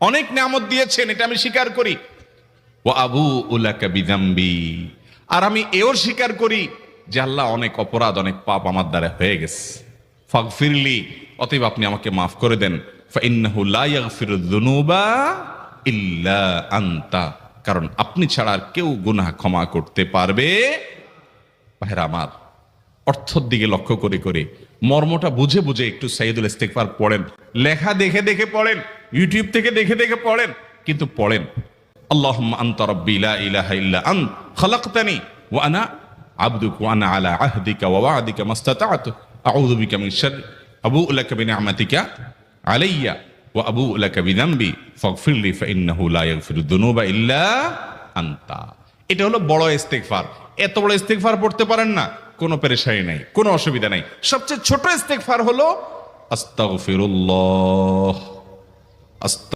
অনেক নিয়ামত দিয়েছেন, এটা আমি স্বীকার করি। ওয়া আবুউ লাকা বিযামবি, আর আমি এও স্বীকার করি যে আল্লাহ অনেক অপরাধ, অনেক পাপ আমার দ্বারা হয়ে গেছে। ফাগফিরলি, অতএব আপনি আমাকে মাফ করে দেন। ফাইন্নাহু লা ইয়াগফিরুয যুনুবা ইল্লা আনতা, কারণ আপনি ছাড়া আর কেউ গুনাহ ক্ষমা করতে পারবে। ভাইরা আমার, অর্থের দিকে লক্ষ্য করে করে, মর্মটা বুঝে বুঝে একটু সাইয়্যিদুল ইস্তিগফার পড়েন। লেখা দেখে দেখে পড়েন, ইউটিউব থেকে দেখে দেখে পড়েন, কিন্তু পড়েন। আল্লাহুম্মা আনতা রাব্বি লা ইলাহা ইল্লা আনত খালাকতানি ওয়া আনা আবদুকা ওয়া আনা আলা আহদিকা ওয়া ওয়া'দিকা মাসতাতা'তু আউযু বিকা মিন শাররি আবুউ লাকা বিনি'মাতিকা আলাইয়া ওয়া আবুউ লাকা বিযামবি ফাগফিরলি ফাইন্নাহু লা ইয়াগফিরুয যুনুবা ইল্লা আনতা। এটা হলো বড় ইস্তিগফার। এত বড় ইস্তিগফার পড়তে পারেন না, কোনো পেরেশানি নাই, কোনো অসুবিধা নাই। সবচেয়ে ছোট ইস্তিগফার হলো আস্তাগফিরুল্লাহ।